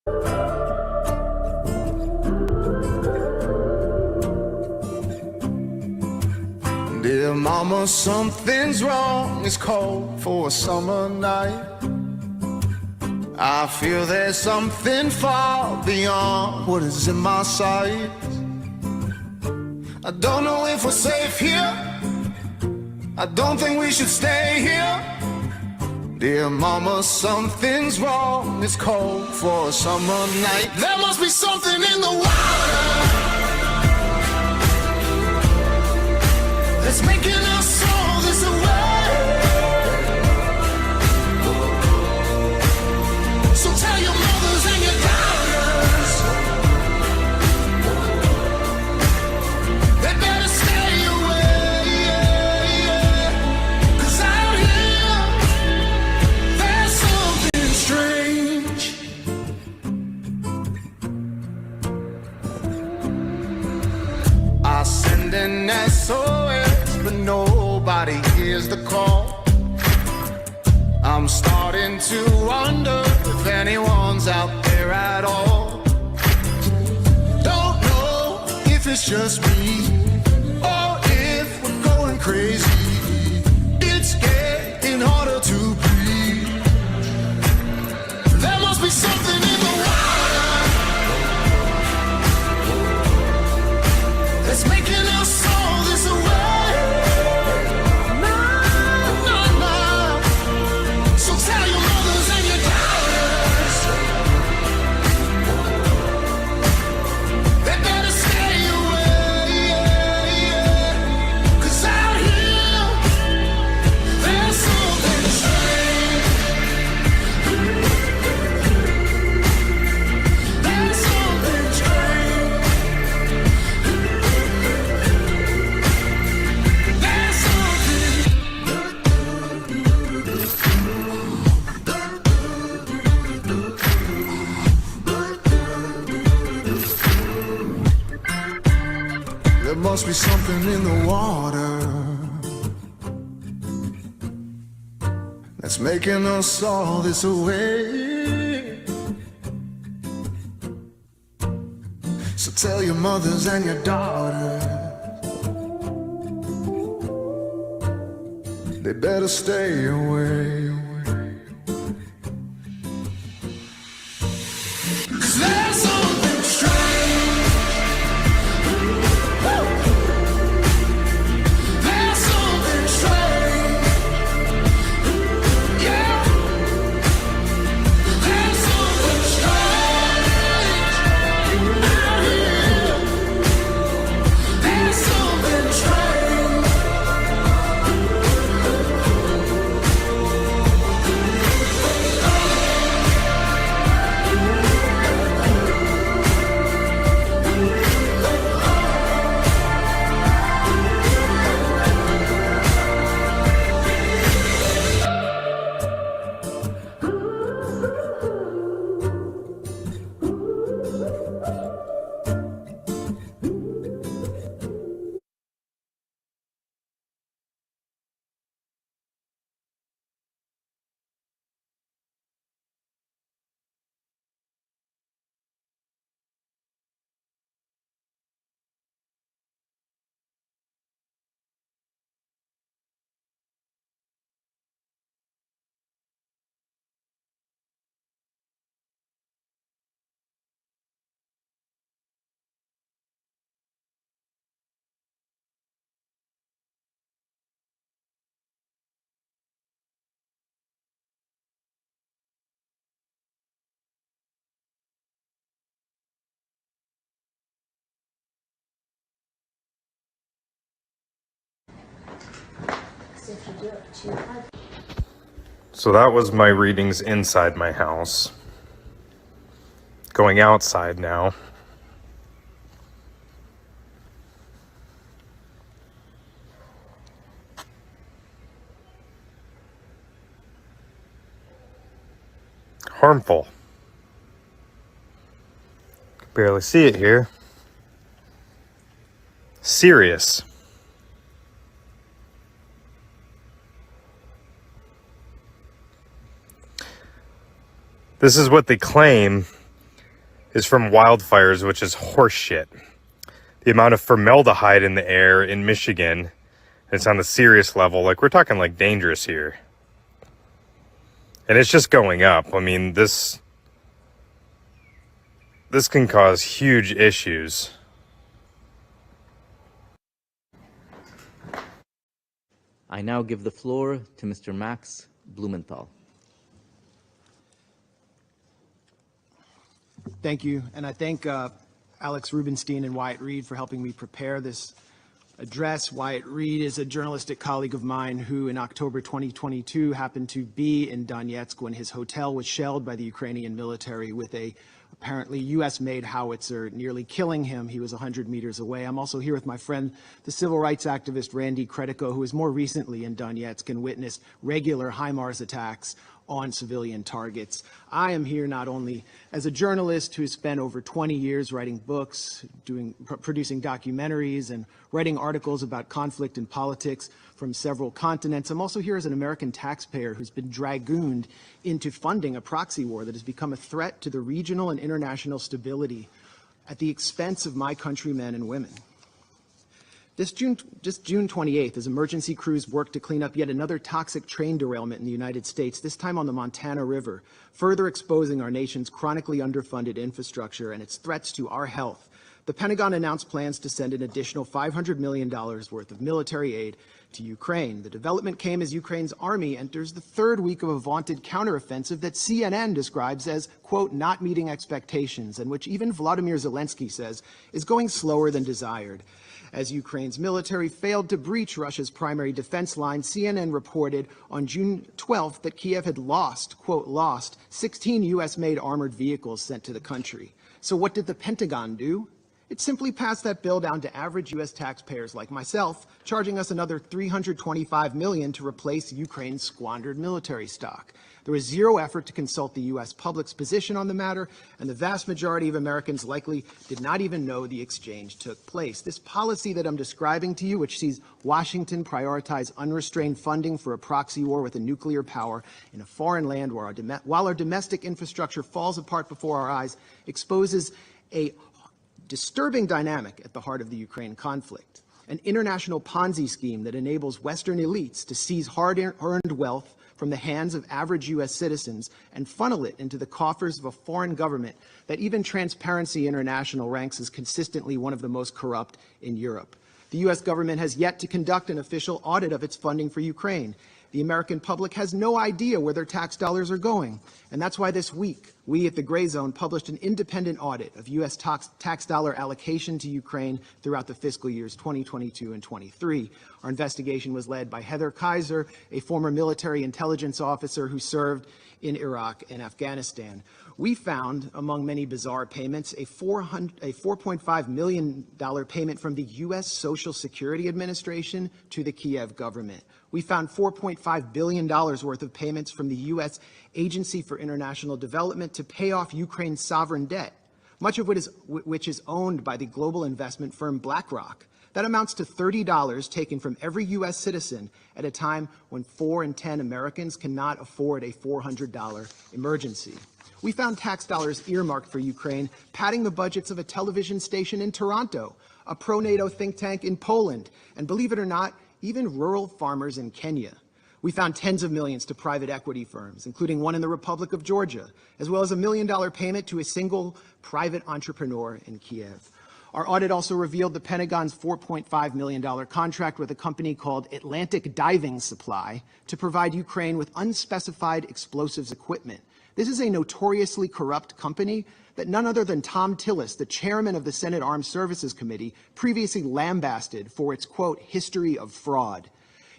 Dear mama, something's wrong. It's cold for a summer night. I feel there's something far beyond what is in my sight. I don't know if we're safe here. I don't think we should stay here. Dear mama, something's wrong. It's cold for a summer night. There must be something in the water that's making us throw this away. So tell your mothers and your daughters they better stay away. 'Cause out here there's something strange. I send an SOS, but nobody hears the call. I'm starting to wonder if anyone's out there at all. Don't know if it's just me or if we're going crazy. It's getting harder to breathe. There must be something in the water that's making us throw this away. No, no, no. So tell your mothers and your daughters they better stay away. 'Cause out here there's something strange. There's something strange. There's There must be something in the water that's making us all this away. So tell your mothers and your daughters they better stay away. 'Cause there's something strange. There's something strange. Yeah. There's something strange out here. There's something strange. So that was my readings inside my house. Going outside now. Harmful. Can barely see it here. Serious. This is what they claim is from wildfires, which is horseshit. The amount of formaldehyde in the air in Michigan, it's on the serious level, like we're talking like dangerous here. And it's just going up. I mean, this can cause huge issues. I now give the floor to Mr. Max Blumenthal. Thank you, and I thank Alex Rubinstein and Wyatt Reed for helping me prepare this address. Wyatt Reed is a journalistic colleague of mine who in October 2022 happened to be in Donetsk when his hotel was shelled by the Ukrainian military with a apparently U.S.-made howitzer, nearly killing him. He was 100 meters away. I'm also here with my friend, the civil rights activist Randy Kretiko, who was more recently in Donetsk and witnessed regular HIMARS attacks on civilian targets. I am here not only as a journalist who has spent over 20 years writing books, producing documentaries, and writing articles about conflict and politics from several continents. I'm also here as an American taxpayer who's been dragooned into funding a proxy war that has become a threat to the regional and international stability at the expense of my countrymen and women. Just June 28th, as emergency crews worked to clean up yet another toxic train derailment in the United States, this time on the Montana River, further exposing our nation's chronically underfunded infrastructure and its threats to our health, the Pentagon announced plans to send an additional $500 million worth of military aid to Ukraine. The development came as Ukraine's army enters the third week of a vaunted counteroffensive that CNN describes as, quote, not meeting expectations, and which even Volodymyr Zelensky says is going slower than desired. As Ukraine's military failed to breach Russia's primary defense line, CNN reported on June 12th that Kiev had lost, quote, lost 16 U.S.-made armored vehicles sent to the country. So what did the Pentagon do? It simply passed that bill down to average U.S. taxpayers like myself, charging us another $325 million to replace Ukraine's squandered military stock. There was zero effort to consult the U.S. public's position on the matter, and the vast majority of Americans likely did not even know the exchange took place. This policy that I'm describing to you, which sees Washington prioritize unrestrained funding for a proxy war with a nuclear power in a foreign land while our domestic infrastructure falls apart before our eyes, exposes a disturbing dynamic at the heart of the Ukraine conflict, an international Ponzi scheme that enables Western elites to seize hard-earned wealth from the hands of average U.S. citizens and funnel it into the coffers of a foreign government that even Transparency International ranks as consistently one of the most corrupt in Europe. The U.S. government has yet to conduct an official audit of its funding for Ukraine. The American public has no idea where their tax dollars are going. And that's why this week, we at the Gray Zone published an independent audit of U.S. tax dollar allocation to Ukraine throughout the fiscal years 2022 and 23. Our investigation was led by Heather Kaiser, a former military intelligence officer who served in Iraq and Afghanistan. We found, among many bizarre payments, a $4.5 million payment from the U.S. Social Security Administration to the Kiev government. We found $4.5 billion worth of payments from the U.S. Agency for International Development to pay off Ukraine's sovereign debt, much of which is owned by the global investment firm BlackRock. That amounts to $30 taken from every U.S. citizen at a time when 4 in 10 Americans cannot afford a $400 emergency. We found tax dollars earmarked for Ukraine, padding the budgets of a television station in Toronto, a pro-NATO think tank in Poland, and believe it or not, even rural farmers in Kenya. We found tens of millions to private equity firms, including one in the Republic of Georgia, as well as $1 million payment to a single private entrepreneur in Kiev. Our audit also revealed the Pentagon's $4.5 million contract with a company called Atlantic Diving Supply to provide Ukraine with unspecified explosives equipment. This is a notoriously corrupt company that none other than Thom Tillis, the chairman of the Senate Armed Services Committee, previously lambasted for its, quote, history of fraud.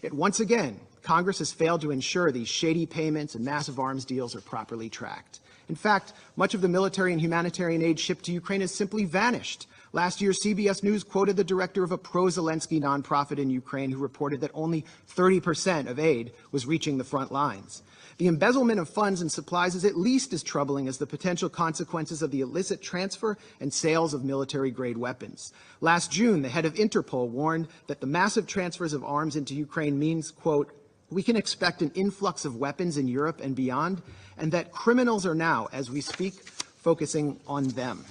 Yet once again, Congress has failed to ensure these shady payments and massive arms deals are properly tracked. In fact, much of the military and humanitarian aid shipped to Ukraine has simply vanished. Last year, CBS News quoted the director of a pro-Zelensky nonprofit in Ukraine who reported that only 30% of aid was reaching the front lines. The embezzlement of funds and supplies is at least as troubling as the potential consequences of the illicit transfer and sales of military-grade weapons. Last June, the head of Interpol warned that the massive transfers of arms into Ukraine means, quote, we can expect an influx of weapons in Europe and beyond, and that criminals are now, as we speak, focusing on them.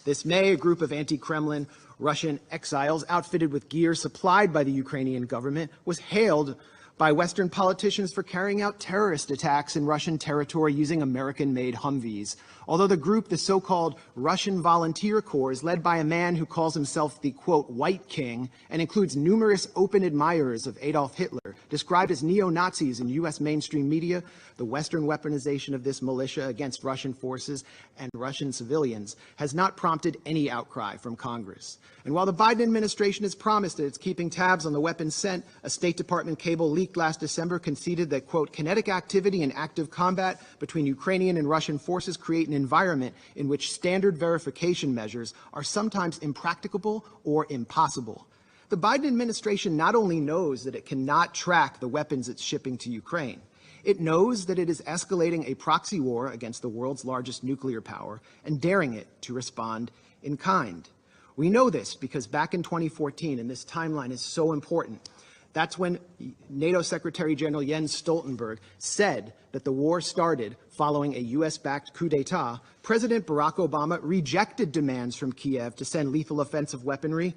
This May, a group of anti-Kremlin Russian exiles outfitted with gear supplied by the Ukrainian government was hailed by Western politicians for carrying out terrorist attacks in Russian territory using American-made Humvees. Although the group, the so-called Russian Volunteer Corps, is led by a man who calls himself the, quote, White King, and includes numerous open admirers of Adolf Hitler, described as neo-Nazis in U.S. mainstream media, the Western weaponization of this militia against Russian forces and Russian civilians has not prompted any outcry from Congress. And while the Biden administration has promised that it's keeping tabs on the weapons sent, a State Department cable leaked last December conceded that, quote, kinetic activity and active combat between Ukrainian and Russian forces create an environment in which standard verification measures are sometimes impracticable or impossible. The Biden administration not only knows that it cannot track the weapons it's shipping to Ukraine, it knows that it is escalating a proxy war against the world's largest nuclear power and daring it to respond in kind. We know this because back in 2014, and this timeline is so important, that's when NATO Secretary General Jens Stoltenberg said that the war started following a U.S.-backed coup d'etat. President Barack Obama rejected demands from Kiev to send lethal offensive weaponry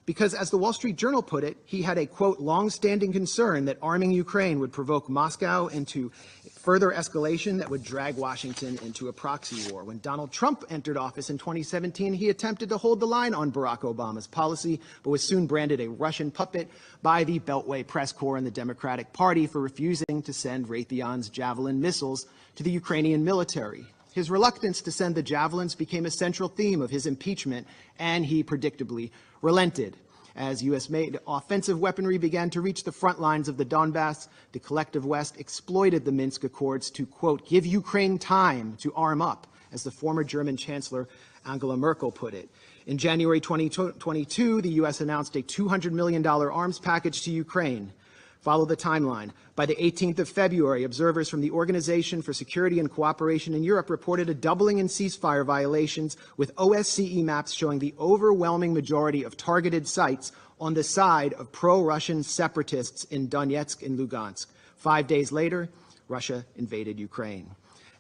because, as the Wall Street Journal put it, he had a, quote, long-standing concern that arming Ukraine would provoke Moscow into further escalation that would drag Washington into a proxy war. When Donald Trump entered office in 2017, he attempted to hold the line on Barack Obama's policy, but was soon branded a Russian puppet by the Beltway Press Corps and the Democratic Party for refusing to send Raytheon's Javelin missiles to the Ukrainian military. His reluctance to send the Javelins became a central theme of his impeachment, and he predictably relented. As U.S.-made offensive weaponry began to reach the front lines of the Donbass, the collective West exploited the Minsk Accords to, quote, give Ukraine time to arm up, as the former German Chancellor Angela Merkel put it. In January 2022, the U.S. announced a $200 million arms package to Ukraine. Follow the timeline. By the 18th of February, observers from the Organization for Security and Cooperation in Europe reported a doubling in ceasefire violations, with OSCE maps showing the overwhelming majority of targeted sites on the side of pro-Russian separatists in Donetsk and Lugansk. 5 days later, Russia invaded Ukraine.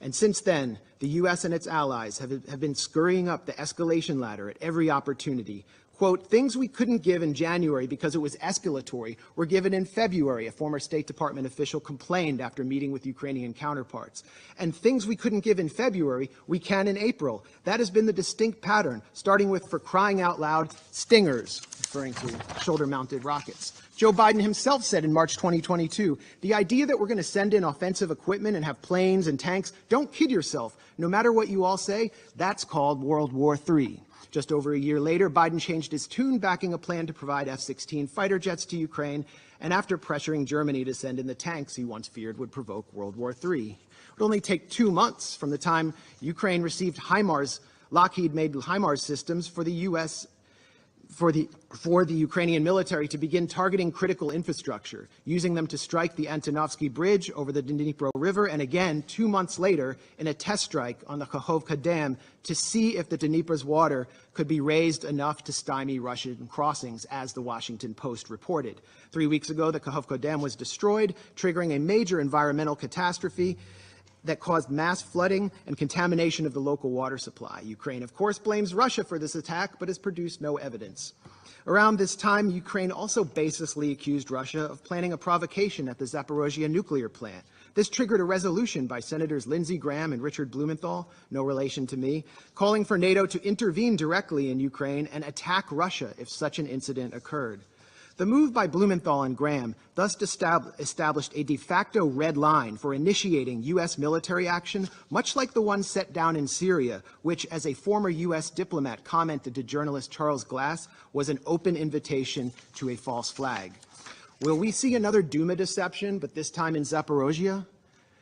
And since then, the U.S. and its allies have been scurrying up the escalation ladder at every opportunity. Quote, things we couldn't give in January because it was escalatory were given in February, a former State Department official complained after meeting with Ukrainian counterparts. And things we couldn't give in February, we can in April. That has been the distinct pattern, starting with, for crying out loud, Stingers, referring to shoulder-mounted rockets. Joe Biden himself said in March 2022, the idea that we're going to send in offensive equipment and have planes and tanks, don't kid yourself. No matter what you all say, that's called World War III. Just over a year later, Biden changed his tune, backing a plan to provide F-16 fighter jets to Ukraine, and after pressuring Germany to send in the tanks he once feared would provoke World War III. It would only take 2 months from the time Ukraine received HIMARS, Lockheed-made HIMARS systems for the U.S. For the Ukrainian military to begin targeting critical infrastructure, using them to strike the Antonovsky Bridge over the Dnipro River, and again 2 months later in a test strike on the Kakhovka Dam to see if the Dnipro's water could be raised enough to stymie Russian crossings, as the Washington Post reported. 3 weeks ago, the Kakhovka Dam was destroyed, triggering a major environmental catastrophe that caused mass flooding and contamination of the local water supply. Ukraine, of course, blames Russia for this attack, but has produced no evidence. Around this time, Ukraine also baselessly accused Russia of planning a provocation at the Zaporozhye nuclear plant. This triggered a resolution by Senators Lindsey Graham and Richard Blumenthal, no relation to me, calling for NATO to intervene directly in Ukraine and attack Russia if such an incident occurred. The move by Blumenthal and Graham thus established a de facto red line for initiating U.S. military action, much like the one set down in Syria, which, as a former U.S. diplomat commented to journalist Charles Glass, was an open invitation to a false flag. Will we see another Duma deception, but this time in Zaporozhye?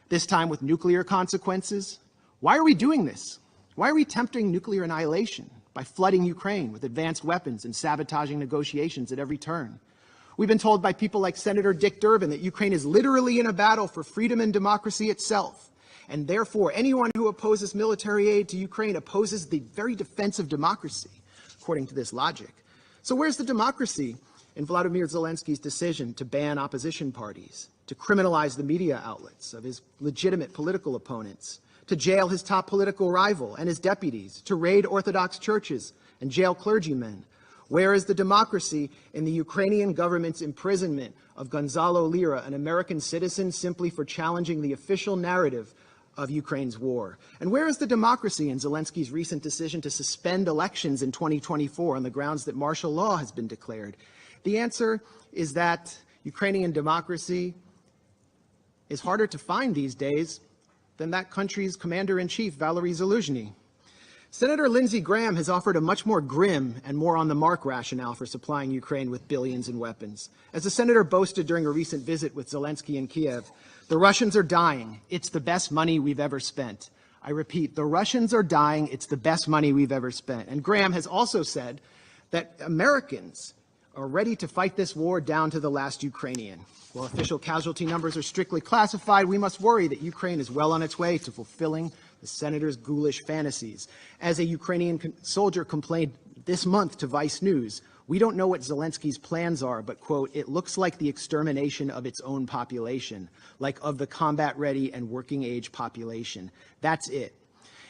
This time with nuclear consequences? Why are we doing this? Why are we tempting nuclear annihilation by flooding Ukraine with advanced weapons and sabotaging negotiations at every turn? We've been told by people like Senator Dick Durbin that Ukraine is literally in a battle for freedom and democracy itself, and therefore anyone who opposes military aid to Ukraine opposes the very defense of democracy, according to this logic. So where's the democracy in Vladimir Zelensky's decision to ban opposition parties, to criminalize the media outlets of his legitimate political opponents, to jail his top political rival and his deputies, to raid Orthodox churches and jail clergymen? Where is the democracy in the Ukrainian government's imprisonment of Gonzalo Lira, an American citizen, simply for challenging the official narrative of Ukraine's war? And where is the democracy in Zelensky's recent decision to suspend elections in 2024 on the grounds that martial law has been declared? The answer is that Ukrainian democracy is harder to find these days than that country's commander-in-chief, Valery Zaluzhny. Senator Lindsey Graham has offered a much more grim and more on-the-mark rationale for supplying Ukraine with billions in weapons. As the senator boasted during a recent visit with Zelensky in Kiev, the Russians are dying. It's the best money we've ever spent. I repeat, the Russians are dying. It's the best money we've ever spent. And Graham has also said that Americans are ready to fight this war down to the last Ukrainian. While official casualty numbers are strictly classified, we must worry that Ukraine is well on its way to fulfilling the senator's ghoulish fantasies. As a Ukrainian soldier complained this month to Vice News, we don't know what Zelensky's plans are, but, quote, it looks like the extermination of its own population, like of the combat-ready and working-age population. That's it.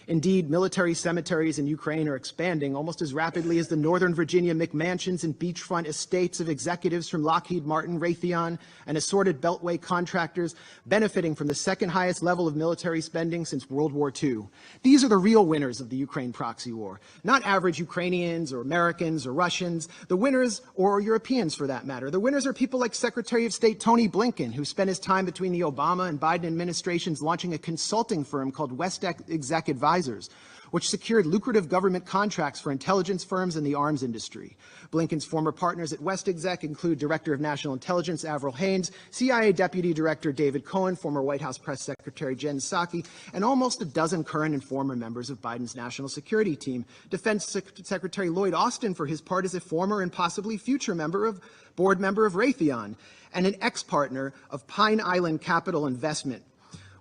Indeed, military cemeteries in Ukraine are expanding almost as rapidly as the Northern Virginia McMansions and beachfront estates of executives from Lockheed Martin, Raytheon, and assorted Beltway contractors benefiting from the second highest level of military spending since World War II. These are the real winners of the Ukraine proxy war, not average Ukrainians or Americans or Russians. The winners, or Europeans for that matter, the winners are people like Secretary of State Tony Blinken, who spent his time between the Obama and Biden administrations launching a consulting firm called West Exec Advisors, which secured lucrative government contracts for intelligence firms and the arms industry. Blinken's former partners at WestExec include Director of National Intelligence Avril Haines, CIA Deputy Director David Cohen, former White House Press Secretary Jen Psaki, and almost a dozen current and former members of Biden's national security team. Defense Secretary Lloyd Austin, for his part, is a former and possibly future board member of Raytheon, and an ex-partner of Pine Island Capital Investment,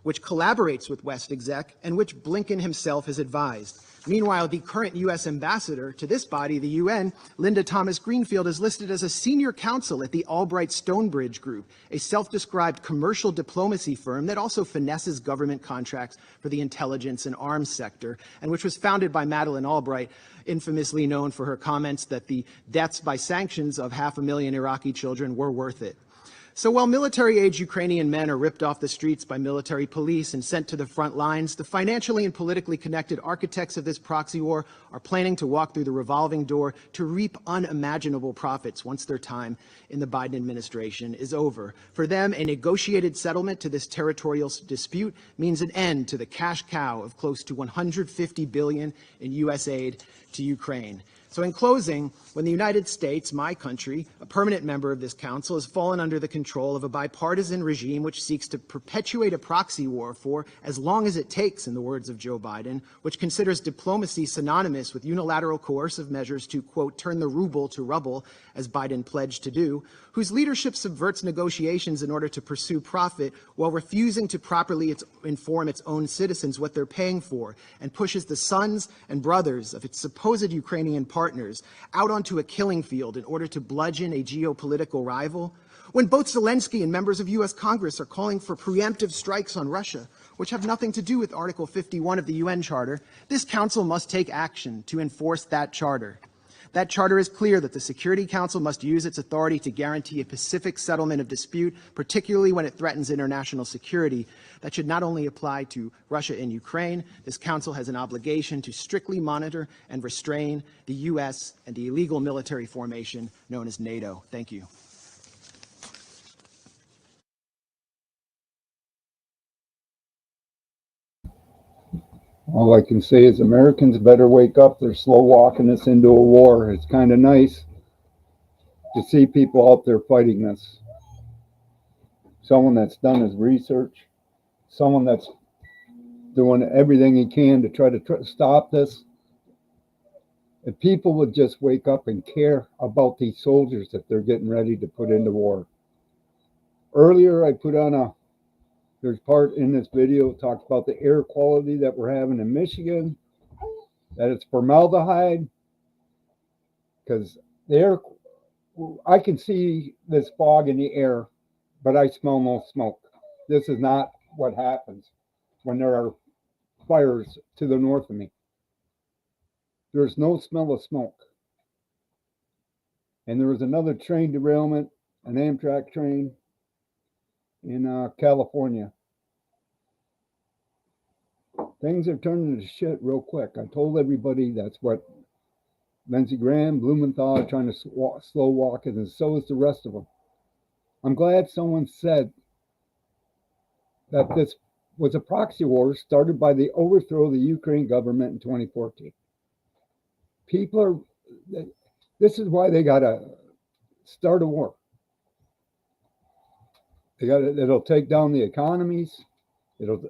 which collaborates with WestExec and which Blinken himself has advised. Meanwhile, the current U.S. ambassador to this body, the UN, Linda Thomas Greenfield, is listed as a senior counsel at the Albright Stonebridge Group, a self-described commercial diplomacy firm that also finesses government contracts for the intelligence and arms sector, and which was founded by Madeleine Albright, infamously known for her comments that the deaths by sanctions of 500,000 Iraqi children were worth it. So while military-age Ukrainian men are ripped off the streets by military police and sent to the front lines, the financially and politically connected architects of this proxy war are planning to walk through the revolving door to reap unimaginable profits once their time in the Biden administration is over. For them, a negotiated settlement to this territorial dispute means an end to the cash cow of close to $150 billion in U.S. aid to Ukraine. So in closing, when the United States, my country, a permanent member of this council, has fallen under the control of a bipartisan regime which seeks to perpetuate a proxy war for as long as it takes, in the words of Joe Biden, which considers diplomacy synonymous with unilateral coercive measures to, quote, turn the ruble to rubble, as Biden pledged to do, whose leadership subverts negotiations in order to pursue profit while refusing to properly inform its own citizens what they're paying for, and pushes the sons and brothers of its supposed Ukrainian partners out onto a killing field in order to bludgeon a geopolitical rival, when both Zelensky and members of U.S. Congress are calling for preemptive strikes on Russia, which have nothing to do with Article 51 of the UN Charter, this Council must take action to enforce that charter. That charter is clear that the Security Council must use its authority to guarantee a pacific settlement of dispute, particularly when it threatens international security. That should not only apply to Russia and Ukraine. This Council has an obligation to strictly monitor and restrain the U.S. and the illegal military formation known as NATO. Thank you. All I can say is Americans better wake up. They're slow walking us into a war. It's kind of nice to see people out there fighting this. Someone that's done his research, someone that's doing everything he can to try to stop this. If people would just wake up and care about these soldiers that they're getting ready to put into war. Earlier, I put on there's part in this video talks about the air quality that we're having in Michigan, that it's formaldehyde, because I can see this fog in the air, but I smell no smoke. This is not what happens when there are fires to the north of me. There's no smell of smoke. And there was another train derailment, an Amtrak train in California. Things are turning to shit real quick. I told everybody that's what Lindsey Graham, Blumenthal are trying to slow walk it, and so is the rest of them. I'm glad someone said that this was a proxy war started by the overthrow of the Ukraine government in 2014. People are, this is why they got to start a war. It'll take down the economies. It'll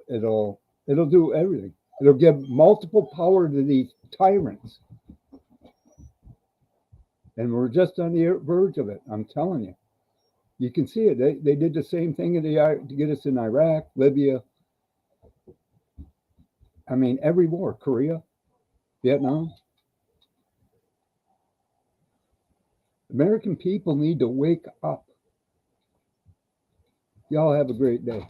do everything. It'll give multiple power to these tyrants. And we're just on the verge of it. I'm telling you. You can see it. They did the same thing to get us in Iraq, Libya. I mean, every war, Korea, Vietnam. American people need to wake up. Y'all have a great day.